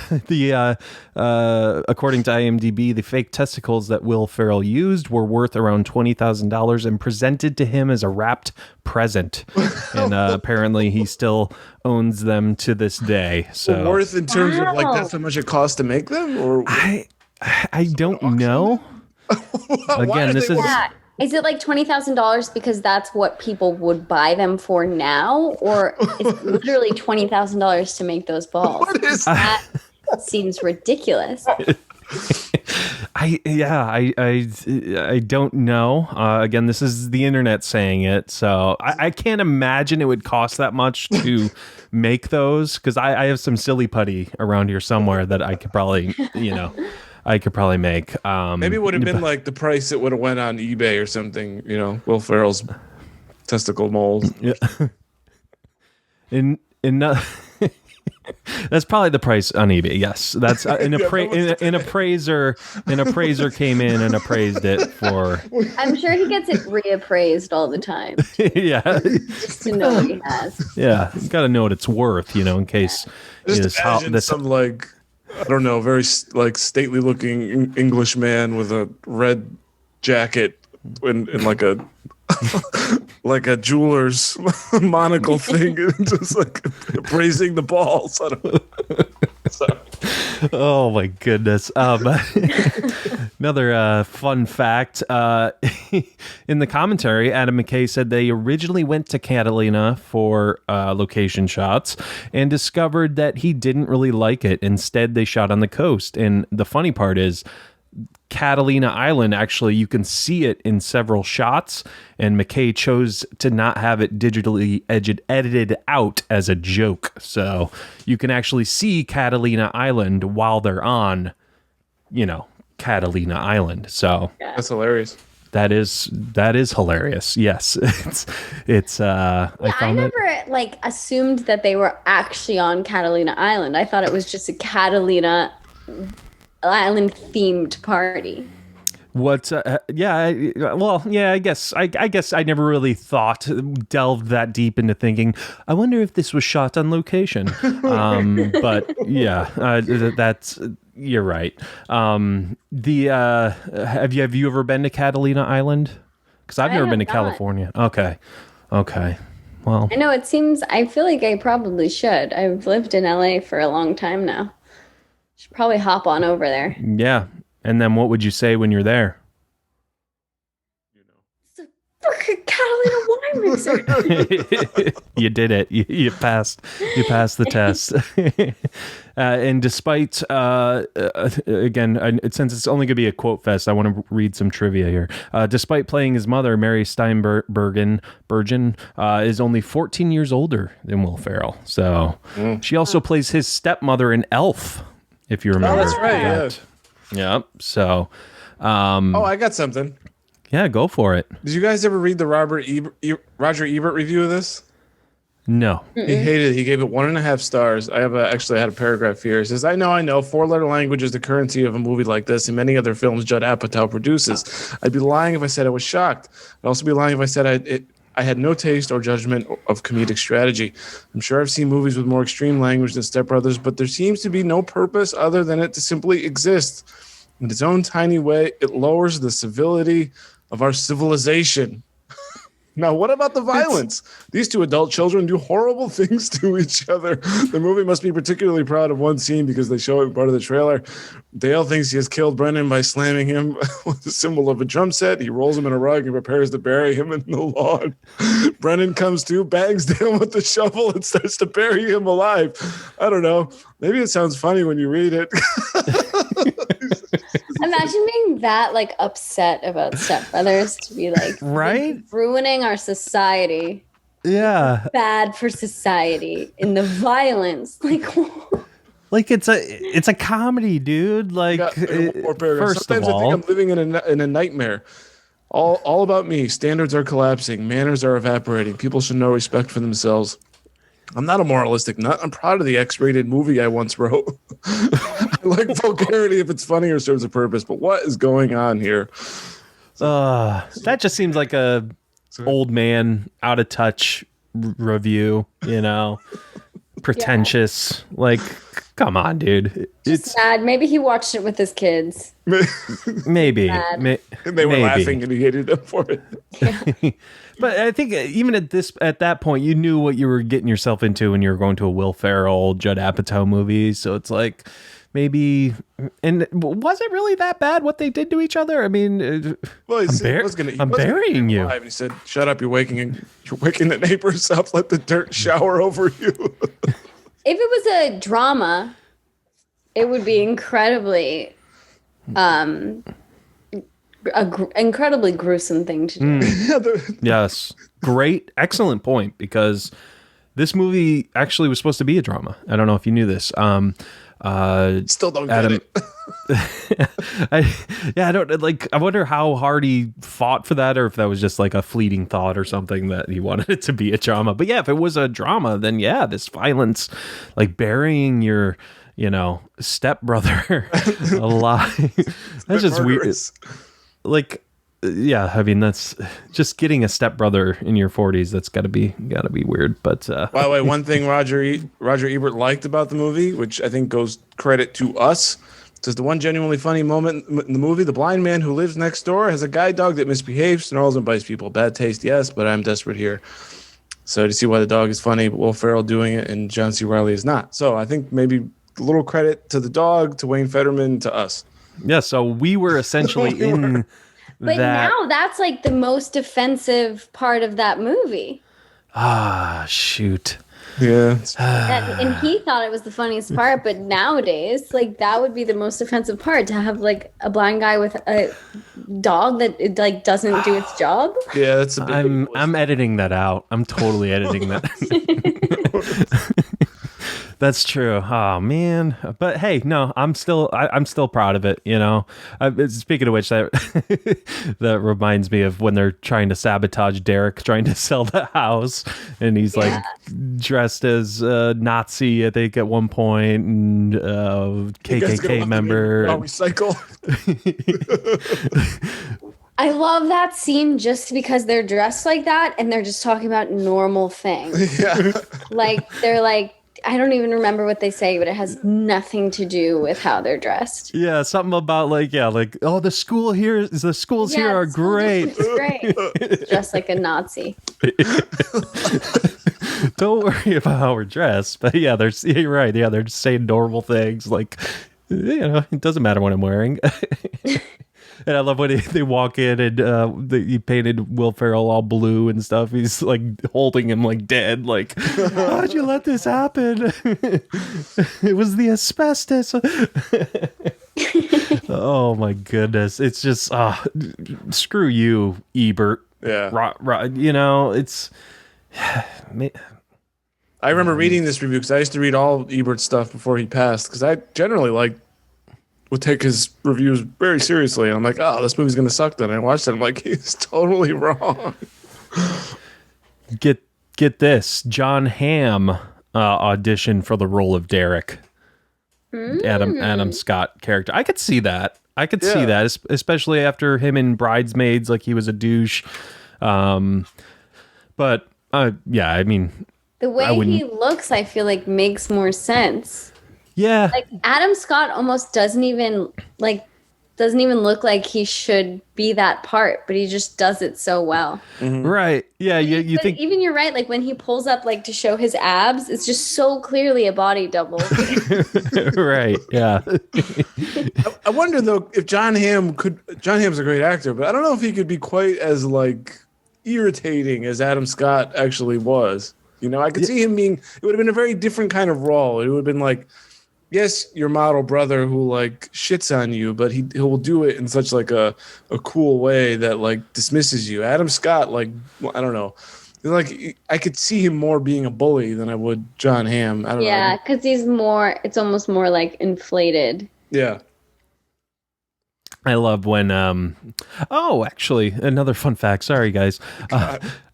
to IMDb, the fake testicles that Will Ferrell used were worth around $20,000 and presented to him as a wrapped present. And apparently, he still owns them to this day. So worth in terms of like that's how much it costs to make them, or I don't know. Again, this is. Is it like $20,000 because that's what people would buy them for now, or is it literally $20,000 to make those balls? What is that? Seems ridiculous. I don't know. Again, this is the internet saying it, so I can't imagine it would cost that much to make those, because I have some silly putty around here somewhere that I could probably make. Maybe it would have been like the price it would have went on eBay or something. Will Ferrell's testicle mold. Yeah. That's probably the price on eBay. Yes, that's an appraiser. An appraiser came in and appraised it for. I'm sure he gets it reappraised all the time. Yeah, just to know what he has. Yeah, you got to know what it's worth, in case. Just imagine some like. I don't know, very like stately looking English man with a red jacket and like a like a jeweler's monocle thing, and just like appraising the balls. I don't know. So. Oh my goodness. Another fun fact. In the commentary, Adam McKay said they originally went to Catalina for location shots and discovered that he didn't really like it. Instead, they shot on the coast. And the funny part is, Catalina Island, actually, you can see it in several shots, and McKay chose to not have it digitally edited out as a joke. So you can actually see Catalina Island while they're on, Catalina Island. So that's hilarious. That is hilarious. Yes. I never assumed that they were actually on Catalina Island. I thought it was just a Catalina Island themed party. What? I guess I never really delved that deep into thinking. I wonder if this was shot on location. But yeah, that's you're right. Have you ever been to Catalina Island? Because I've never been to California. Okay. Well, I know it seems. I feel like I probably should. I've lived in LA for a long time now. Should probably hop on over there. Yeah. And then what would you say when you're there? It's a Catalina wine mixer. You did it. You passed. You passed the test. And despite, again, since it's only going to be a quote fest, I want to read some trivia here. Despite playing his mother, Mary Steenburgen is only 14 years older than Will Ferrell. So she also plays his stepmother in Elf, if you remember. Oh, that's right. Yeah. Yep. So. I got something. Yeah, go for it. Did you guys ever read the Roger Ebert review of this? No. He hated it. He gave it 1.5 stars. I had a paragraph here. It says, I know, 4-letter language is the currency of a movie like this and many other films Judd Apatow produces. I'd be lying if I said I was shocked. I'd also be lying if I said I had no taste or judgment of comedic strategy. I'm sure I've seen movies with more extreme language than Step Brothers, but there seems to be no purpose other than it to simply exist. In its own tiny way, it lowers the civility of our civilization. Now, what about the violence? These two adult children do horrible things to each other. The movie must be particularly proud of one scene because they show it part of the trailer. Dale thinks he has killed Brennan by slamming him with the symbol of a drum set. He rolls him in a rug and prepares to bury him in the lawn. Brennan comes to, bangs Dale with the shovel, and starts to bury him alive. I don't know. Maybe it sounds funny when you read it. Imagine being that like upset about Step Brothers to be like, right? Ruining our society. Yeah. Bad for society in the violence. Like it's a comedy, dude. Like first Sometimes of all, I think I'm living in a nightmare. All about me. Standards are collapsing. Manners are evaporating. People should know respect for themselves. I'm not a moralistic nut. I'm proud of the X-rated movie I once wrote. I like vulgarity if it's funny or serves a purpose, but what is going on here? That just seems like a old man, out of touch review, pretentious. Yeah. Like, come on, dude. It's sad. Maybe he watched it with his kids. Maybe. They were laughing and he hated them for it. Yeah. But I think even at that point, you knew what you were getting yourself into when you were going to a Will Ferrell, Judd Apatow movie. So it's like maybe, and was it really that bad what they did to each other? I mean, well, I'm burying you. And he said, "Shut up! You're waking the neighbors up. Let the dirt shower over you." If it was a drama, it would be incredibly incredibly gruesome thing to do. Yes. Great. Excellent point, because this movie actually was supposed to be a drama. I don't know if you knew this. Still don't get it. I wonder how hard he fought for that, or if that was just like a fleeting thought or something that he wanted it to be a drama. But yeah, if it was a drama, then yeah, this violence, like burying your, stepbrother alive. That's just weird. Like, yeah, I mean, that's just getting a stepbrother in your 40s. That's gotta be weird. But by the way, one thing Roger Ebert liked about the movie, which I think goes credit to us, says the one genuinely funny moment in the movie: the blind man who lives next door has a guide dog that misbehaves, snarls, and bites people. Bad taste, yes, but I'm desperate here. So to see why the dog is funny, but Will Ferrell doing it and John C. Reilly is not. So I think maybe a little credit to the dog, to Wayne Fetterman, to us. Yeah, so we were essentially But now that's like the most offensive part of that movie. Shoot. Yeah. And he thought it was the funniest part, but nowadays, like, that would be the most offensive part, to have like a blind guy with a dog that like doesn't do its job. Yeah, that's a big I'm editing that out. I'm totally editing that. That's true. Oh man, but hey, no, I'm still proud of it. Speaking of which, that reminds me of when they're trying to sabotage Derek, trying to sell the house, and he's like dressed as a Nazi, I think, at one point, and KKK member. Recycle. I love that scene just because they're dressed like that and they're just talking about normal things. Yeah. Like, they're like, I don't even remember what they say, but it has nothing to do with how they're dressed. Yeah, something about oh, the schools here are great. It's dressed like a Nazi. Don't worry about how we're dressed, but yeah, you're right. Yeah, they're just saying normal things like, it doesn't matter what I'm wearing. And I love when they walk in and he painted Will Ferrell all blue and stuff. He's like holding him like dead. Like, how'd you let this happen? It was the asbestos. Oh my goodness. It's just, screw you, Ebert. Yeah. You know, it's... I remember reading this review because I used to read all Ebert's stuff before he passed because I generally would take his reviews very seriously. And I'm like, oh, this movie's going to suck then. And I watched it. I'm like, he's totally wrong. Get this. John Hamm auditioned for the role of Derek. Adam Scott character. I could see that. See that, especially after him in Bridesmaids, like he was a douche. But yeah, I mean, the way he looks, I feel like makes more sense. Yeah, like Adam Scott almost doesn't even look like he should be that part, but he just does it so well. Mm-hmm. Right? Yeah, you think even you're right. Like when he pulls up like to show his abs, it's just so clearly a body double. Right? Yeah. I wonder though if John Hamm's a great actor, but I don't know if he could be quite as like irritating as Adam Scott actually was. You know, I could see him being. It would have been a very different kind of role. It would have been like, yes, your model brother who like shits on you, but he will do it in such like a cool way that like dismisses you. Adam Scott, like, I don't know, like I could see him more being a bully than I would John Hamm. I don't know. Yeah, because he's more. It's almost more like inflated. Yeah. I love when actually another fun fact, sorry guys,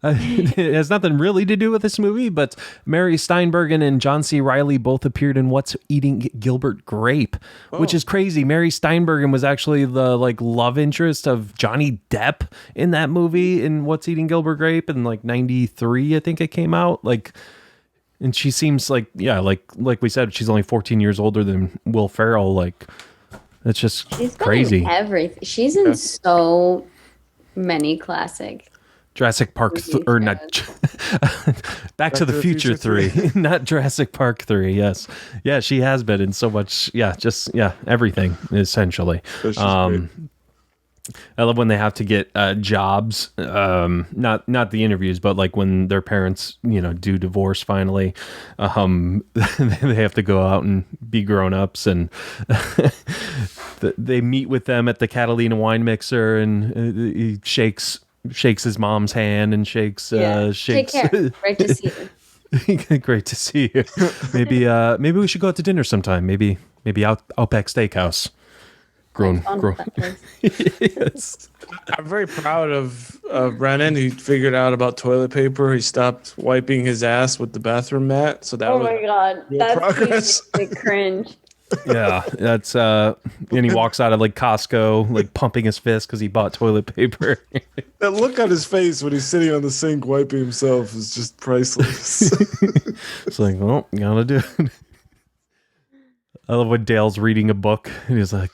it has nothing really to do with this movie, but Mary Steenburgen and John C. Reilly both appeared in What's Eating Gilbert Grape, which is crazy. Mary Steenburgen was actually the like love interest of Johnny Depp in that movie in What's Eating Gilbert Grape in like 93, I think it came out. Like, and she seems like, yeah, like we said, she's only 14 years older than Will Ferrell. Like, it's just she's crazy. In everything. She's in so many classic. Jurassic Park, or not Back to the Future 3, not Jurassic Park 3. Yes, yeah, she has been in so much. Yeah, just everything essentially. I love when they have to get jobs, not the interviews, but like when their parents, do divorce finally, they have to go out and be grown-ups, and they meet with them at the Catalina wine mixer, and he shakes his mom's hand and shakes. Take care. Great to see you. Great to see you. Maybe we should go out to dinner sometime. Maybe Outback Steakhouse. Grown. Yes. I'm very proud of Brennan. He figured out about toilet paper. He stopped wiping his ass with the bathroom mat. So that was my god, that's progress. Cringe. Yeah, that's and he walks out of like Costco, like pumping his fist because he bought toilet paper. That look on his face when he's sitting on the sink wiping himself is just priceless. It's like, well, gotta do it. I love when Dale's reading a book and he's like,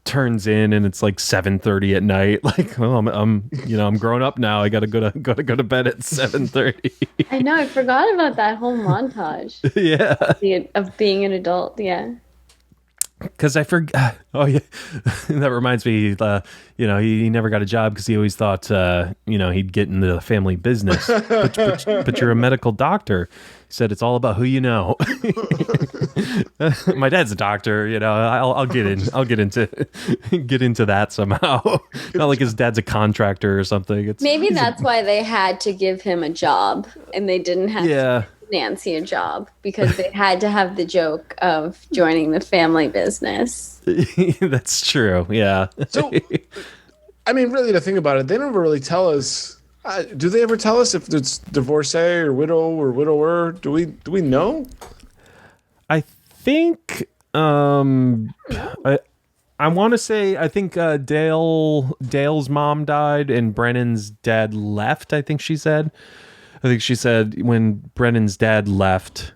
turns in and it's like 7:30 at night. Like, well, I'm grown up now. I gotta go to bed at 7:30. I know. I forgot about that whole montage. Yeah, of being an adult. Yeah. Because I forgot. Oh yeah, that reminds me. He never got a job because he always thought, he'd get into the family business. But you're a medical doctor. He said it's all about who you know. My dad's a doctor. I'll get into that somehow. Not like his dad's a contractor or something. Maybe that's why they had to give him a job and they didn't have to give Nancy a job, because they had to have the joke of joining the family business. That's true. Yeah. So, I mean, really, to think about it, they never really tell us. Do they ever tell us if it's divorcee or widow or widower? Do we know? I think I want to say I think Dale's mom died and Brennan's dad left. I think she said when Brennan's dad left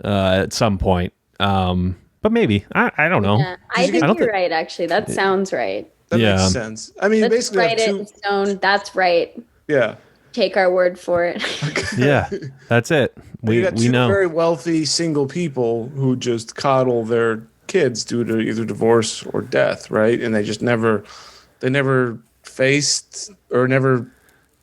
at some point. But maybe I don't know. Yeah, I think you're right. Actually, that sounds right. That makes sense. I mean, let's basically, write it in stone. That's right. Yeah. Take our word for it. Yeah, that's it. We got two know. very wealthy single people who just coddle their kids due to either divorce or death, right? And they just never they never faced or never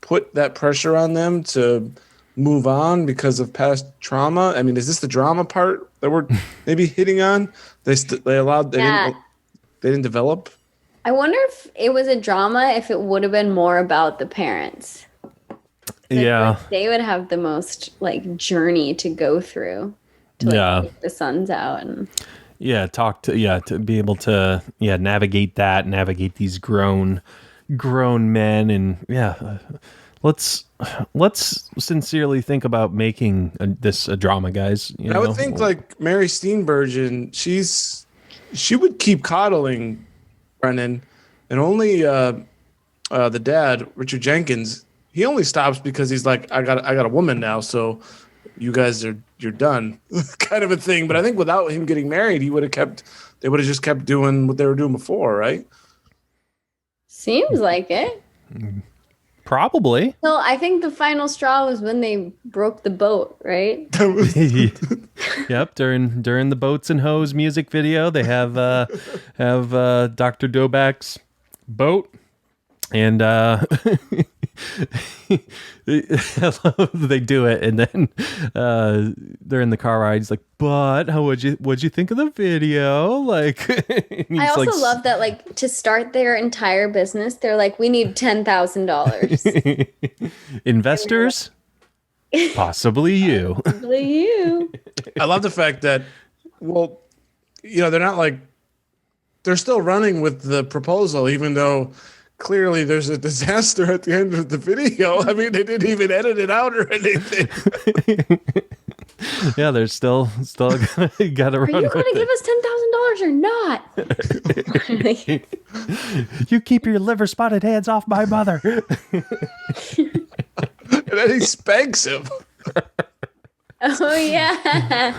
put that pressure on them to move on because of past trauma? I mean, is this the drama part that we're maybe hitting on? They didn't develop. I wonder if it was a drama, if it would have been more about the parents. Like, they would have the most like journey to go through to like take the sons out and to be able to navigate these grown men, and let's sincerely think about making this a drama, guys. I would think like Mary Steenburgen, she would keep coddling Brennan, and only the dad, Richard Jenkins, he only stops because he's like, I got a woman now, so you guys you're done, kind of a thing. But I think without him getting married, they would have just kept doing what they were doing before, right? Seems like it. Probably. So I think the final straw was when they broke the boat, right? Yep. During the Boats and Hose music video, they have Dr. Dobak's boat, and I love they do it, and then they're in the car ride. He's like, "But what'd you think of the video?" Like, I also love that, like, to start their entire business, they're like, "We need $10,000 investors, possibly you." Possibly you. I love the fact that, well, they're not like, they're still running with the proposal, even though clearly there's a disaster at the end of the video. I mean, they didn't even edit it out or anything. Yeah, they're still got to run. Are you going to give us $10,000 or not? You keep your liver spotted hands off my mother. And then he spanks him. Oh yeah.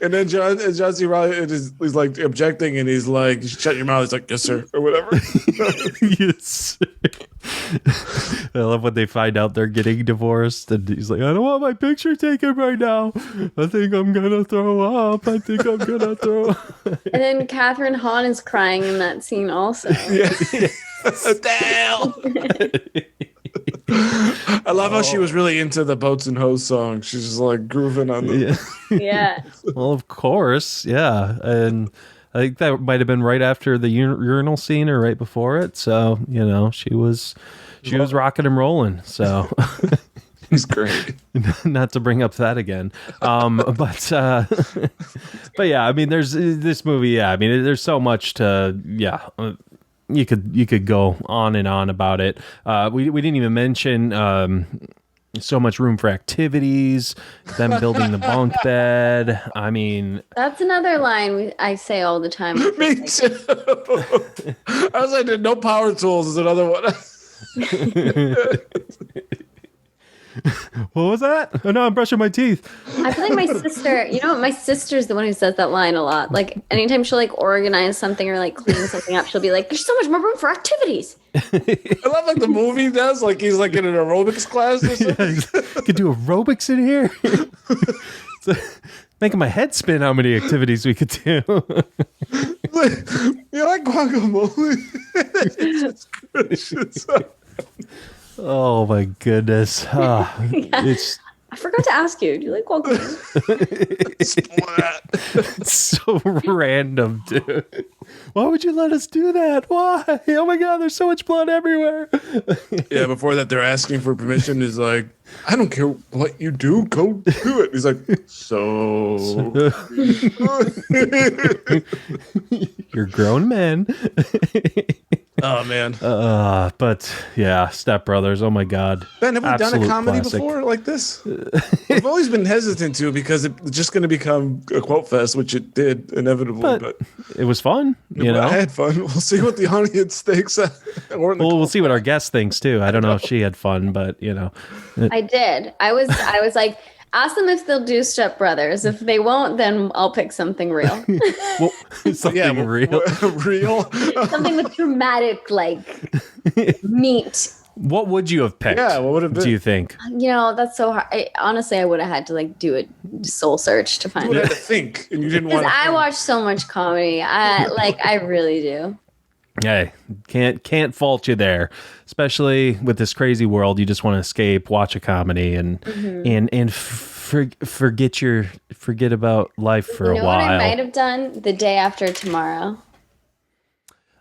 And then John C. Reilly he's like objecting, and he's like, "Shut your mouth." He's like, "Yes, sir," or whatever. Yes. I love when they find out they're getting divorced, and he's like, "I don't want my picture taken right now. I think I'm gonna throw up. And then Catherine Hahn is crying in that scene also. Yeah. Damn. I love how she was really into the Boats and Hose song. She's just like grooving on the. Yeah. Well, of course, yeah, and I think that might have been right after the urinal scene or right before it. So she was rocking and rolling. So he's great. Not to bring up that again, but yeah, I mean, there's this movie. Yeah, I mean, there's so much to You could go on and on about it. We didn't even mention so much room for activities, them building the bunk bed. I mean, that's another line I say all the time. Me too. I was like, no power tools is another one. What was that? Oh no, I'm brushing my teeth. I feel like my sister, my sister's the one who says that line a lot. Like anytime she'll like organize something or like clean something up, she'll be like, "There's so much more room for activities." I love like the movie does, like he's like in an aerobics class or something. You could do aerobics in here. Making my head spin how many activities we could do. You like guacamole? Oh my goodness. It's I forgot to ask you. Do you like guacamole? Splat. It's so random, dude. Why would you let us do that? Why? Oh my God, there's so much blood everywhere. Yeah, before that, they're asking for permission. He's like, "I don't care what you do, go do it." He's like, "So." You're grown men. Oh man. But yeah, Step Brothers. Oh my God. Ben, have we done a comedy classic before like this? I've always been hesitant to because it's just going to become a quote fest, which it did inevitably. But it was fun. I had fun. We'll see what the audience thinks. We'll see what our guest thinks too. I don't know if she had fun, but I did. I was like, ask them if they'll do Step Brothers. If they won't, then I'll pick something real. Well, something real. Real. Something with dramatic, like, meat. What would you have picked? Yeah, what would have been? Do you think? That's so hard. Honestly, I would have had to like do a soul search to find You it. had to think, and you didn't want Because to. I watch so much comedy. I really do. Hey, can't fault you there, especially with this crazy world. You just want to escape, watch a comedy, and forget about life for a You know while. what I might have done the day after tomorrow?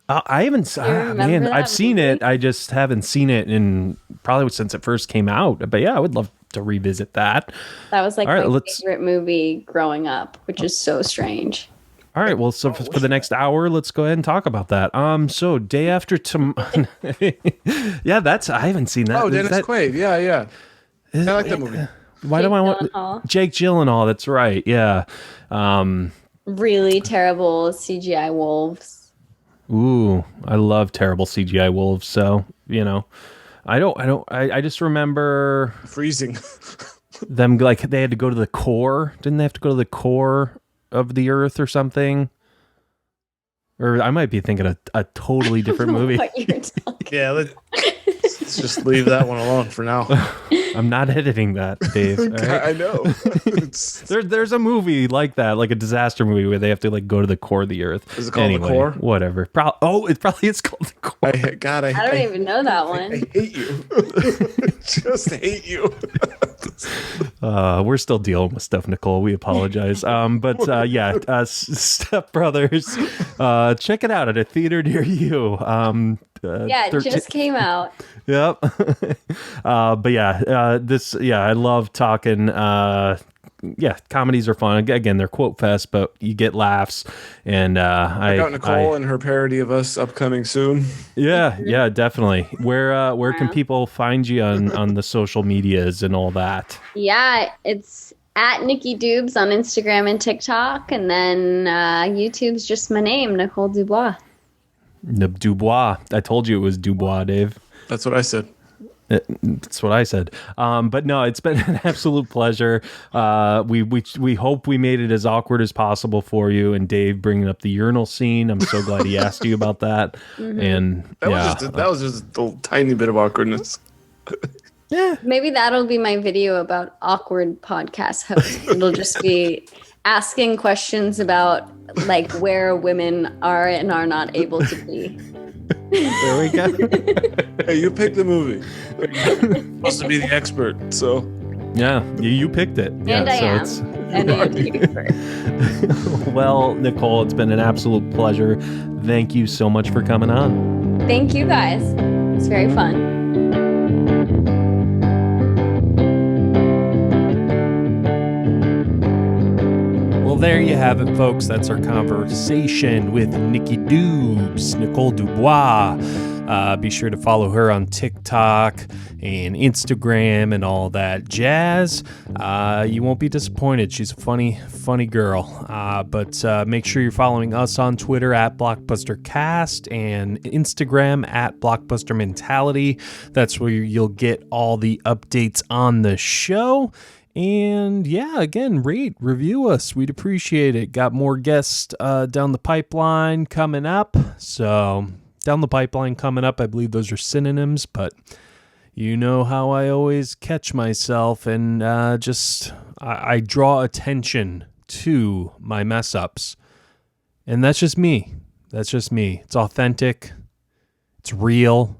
I haven't. Man, that I've seen movie? it. I just haven't seen it in probably since it first came out. But yeah, I would love to revisit that. That was like All right, my let's. favorite movie growing up, which is so strange. All right, well, so for the next hour, let's go ahead and talk about that. So day after tomorrow. Yeah, I haven't seen that. Oh, Is Dennis that- Quaid. Yeah. I like that movie. Why do I want Gyllenhaal. Jake Gyllenhaal? That's right. Yeah. Really terrible CGI wolves. Ooh, I love terrible CGI wolves. So I just remember Freezing. them like they had to go to the core. Didn't they have to go to the core of the earth or something? Or I might be thinking a totally different movie. What you're talking. Yeah, let's just leave that one alone for now. I'm not editing that, Dave. All right? I know. There's a movie like that, like a disaster movie where they have to like go to the core of the earth. Is it called The Core? Whatever. It's called The Core. I I don't even know that I one. hate you. Just hate you. We're still dealing with stuff, Nicole. We apologize. Step Brothers. Check it out at a theater near you. Yeah, it just came out. Yep. I love talking. Comedies are fun. Again, they're quote fest, but you get laughs. And I got Nicole and her parody of us upcoming soon. Yeah, definitely. Where can people find you on the social medias and all that? Yeah, it's at Nickydoobs on Instagram and TikTok, and then YouTube's just my name, Nicole Dubois. Dubois. I told you it was Dubois, Dave. That's what I said. That's what I said. But no, it's been an absolute pleasure. We hope we made it as awkward as possible for you. And Dave bringing up the urinal scene. I'm so glad he asked you about that. And That was just a tiny bit of awkwardness. Maybe that'll be my video about awkward podcast hosts. It'll just be asking questions about like where women are and are not able to be. there we go. Hey, you picked the movie. You're supposed to be the expert, so. Yeah, you picked it. And I am. And I am the YouTuber. Well, Nicole, it's been an absolute pleasure. Thank you so much for coming on. Thank you guys. It's very fun. Well, there you have it, folks. That's our conversation with Nickydoobs, Nicole Dubois. Be sure to follow her on TikTok and Instagram and all that jazz. You won't be disappointed. She's a funny girl. But make sure you're following us on Twitter at BlockbusterCast and Instagram at BlockbusterMentality. That's where you'll get all the updates on the show. And yeah, again, rate, review us. We'd appreciate it. Got more guests down the pipeline coming up. So down the pipeline coming up, I believe those are synonyms, but you know how I always catch myself and I draw attention to my mess ups. And that's just me. It's authentic. It's real.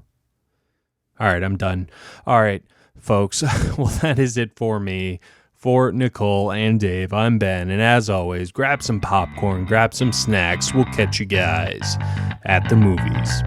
All right, I'm done. All right, folks. Well, that is it for me. For Nicole and Dave, I'm Ben. And as always, grab some popcorn, grab some snacks. We'll catch you guys at the movies.